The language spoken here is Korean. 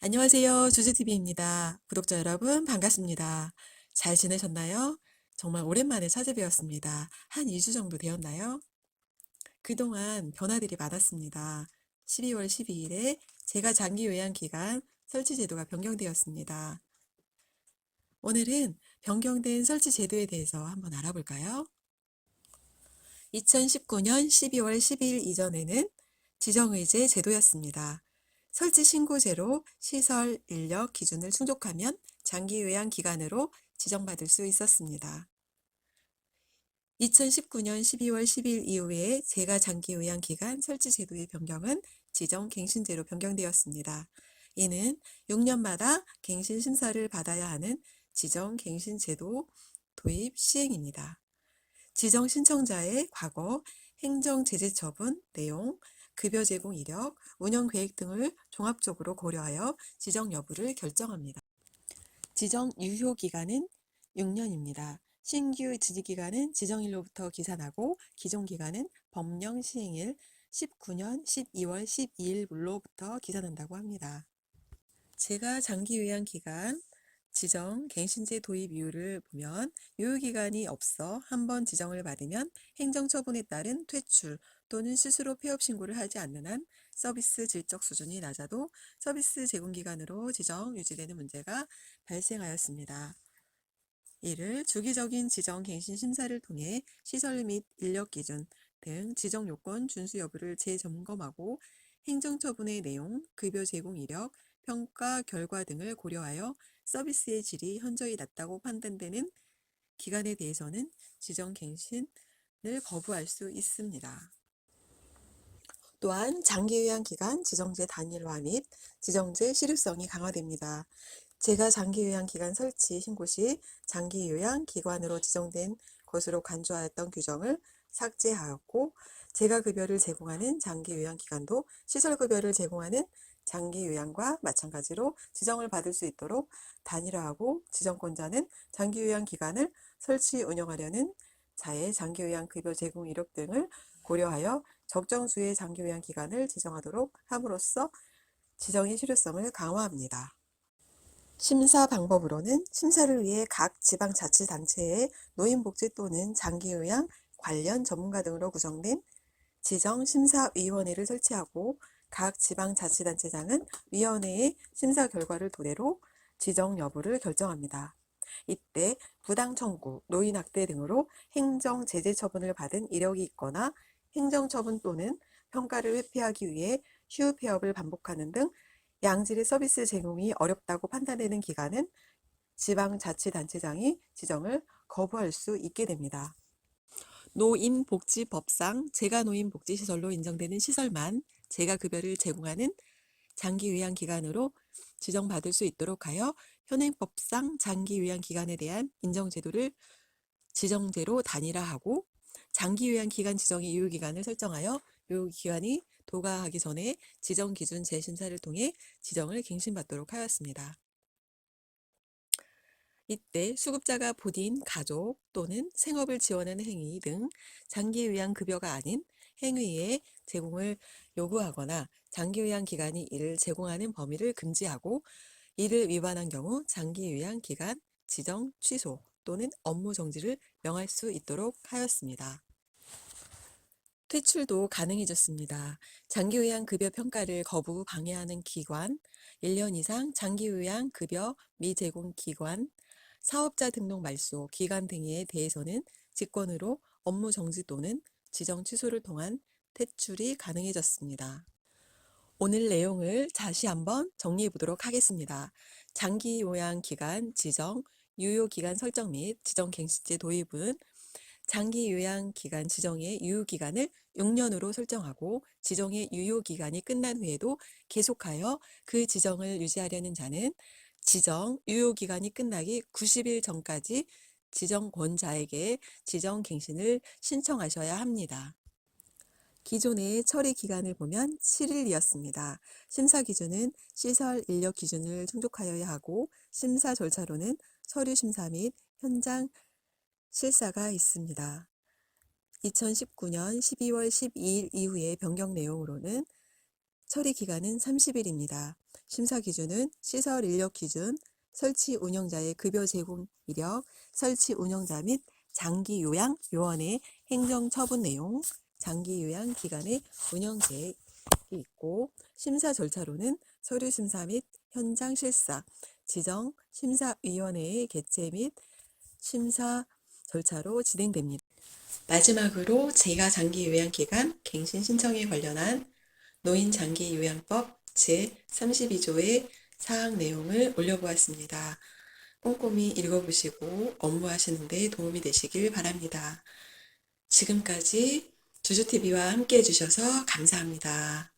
안녕하세요. 주주TV입니다. 구독자 여러분 반갑습니다. 잘 지내셨나요? 정말 오랜만에 찾아뵈었습니다. 한 2주 정도 되었나요? 그동안 변화들이 많았습니다. 12월 12일에 제가 장기 요양 기간 설치 제도가 변경되었습니다. 오늘은 변경된 설치 제도에 대해서 한번 알아볼까요? 2019년 12월 12일 이전에는 지정의제 제도였습니다. 설치 신고제로 시설 인력 기준을 충족하면 장기 요양 기간으로 지정받을 수 있었습니다. 2019년 12월 10일 이후에 제가 장기 요양 기간 설치 제도의 변경은 지정 갱신제로 변경되었습니다. 이는 6년마다 갱신 심사를 받아야 하는 지정 갱신 제도 도입 시행입니다. 지정 신청자의 과거, 행정 제재 처분 내용, 급여 제공 이력, 운영 계획 등을 종합적으로 고려하여 지정 여부를 결정합니다. 지정 유효 기간은 6년입니다. 신규 지지 기간은 지정일로부터 기산하고 기존 기간은 법령 시행일 19년 12월 12일로부터 기산한다고 합니다. 제가 장기 요양 기간 지정 갱신제 도입 이유를 보면 유효기간이 없어 한 번 지정을 받으면 행정처분에 따른 퇴출 또는 스스로 폐업 신고를 하지 않는 한 서비스 질적 수준이 낮아도 서비스 제공기간으로 지정 유지되는 문제가 발생하였습니다. 이를 주기적인 지정 갱신 심사를 통해 시설 및 인력 기준 등 지정 요건 준수 여부를 재점검하고 행정처분의 내용, 급여 제공 이력, 평가 결과 등을 고려하여 서비스의 질이 현저히 낮다고 판단되는 기간에 대해서는 지정 갱신을 거부할 수 있습니다. 또한 장기 요양 기간 지정제 단일화 및 지정제 실효성이 강화됩니다. 제가 장기 요양 기간 설치 신고 시 장기 요양 기관으로 지정된 것으로 간주하였던 규정을 삭제하였고, 제가 급여를 제공하는 장기 요양 기관도 시설 급여를 제공하는 장기 요양과 마찬가지로 지정을 받을 수 있도록 단일화하고, 지정권자는 장기 요양 기관을 설치 운영하려는 자의 장기 요양 급여 제공 이력 등을 고려하여 적정 수의 장기 요양 기관을 지정하도록 함으로써 지정의 실효성을 강화합니다. 심사 방법으로는 심사를 위해 각 지방자치단체의 노인복지 또는 장기요양 관련 전문가 등으로 구성된 지정심사위원회를 설치하고, 각 지방자치단체장은 위원회의 심사 결과를 토대로 지정 여부를 결정합니다. 이때 부당 청구, 노인학대 등으로 행정 제재 처분을 받은 이력이 있거나 행정처분 또는 평가를 회피하기 위해 휴폐업을 반복하는 등 양질의 서비스 제공이 어렵다고 판단되는 기간은 지방자치단체장이 지정을 거부할 수 있게 됩니다. 노인복지법상 재가노인복지시설로 인정되는 시설만 재가급여를 제공하는 장기요양기관으로 지정받을 수 있도록 하여 현행법상 장기요양기관에 대한 인정제도를 지정제로 단일화하고, 장기요양기관 지정의 유효기간을 설정하여 유효기간이 도과하기 전에 지정기준 재심사를 통해 지정을 갱신받도록 하였습니다. 이때 수급자가 본인, 가족 또는 생업을 지원하는 행위 등 장기요양급여가 아닌 행위의 제공을 요구하거나 장기요양기관이 이를 제공하는 범위를 금지하고, 이를 위반한 경우 장기요양기간 지정 취소 또는 업무 정지를 명할 수 있도록 하였습니다. 퇴출도 가능해졌습니다. 장기요양 급여 평가를 거부 방해하는 기관, 1년 이상 장기요양 급여 미제공 기관, 사업자 등록 말소 기관 등에 대해서는 직권으로 업무 정지 또는 지정 취소를 통한 퇴출이 가능해졌습니다. 오늘 내용을 다시 한번 정리해 보도록 하겠습니다. 장기요양 기간 지정, 유효기간 설정 및 지정 갱신제 도입은 장기 요양 기간 지정의 유효기간을 6년으로 설정하고, 지정의 유효기간이 끝난 후에도 계속하여 그 지정을 유지하려는 자는 지정 유효기간이 끝나기 90일 전까지 지정권자에게 지정갱신을 신청하셔야 합니다. 기존의 처리 기간을 보면 7일이었습니다. 심사 기준은 시설 인력 기준을 충족하여야 하고, 심사 절차로는 서류 심사 및 현장 실사가 있습니다. 2019년 12월 12일 이후의 변경 내용으로는 처리 기간은 30일입니다. 심사 기준은 시설 인력 기준, 설치 운영자의 급여 제공 이력, 설치 운영자 및 장기 요양 요원의 행정 처분 내용, 장기 요양 기간의 운영 계획이 있고, 심사 절차로는 서류 심사 및 현장 실사, 지정 심사위원회의 개최 및 심사 절차로 진행됩니다. 마지막으로 재가 장기 요양 기간 갱신 신청에 관련한 노인 장기 요양법 제32조의 사항 내용을 올려보았습니다. 꼼꼼히 읽어보시고 업무하시는 데 도움이 되시길 바랍니다. 지금까지 주주TV와 함께 해주셔서 감사합니다.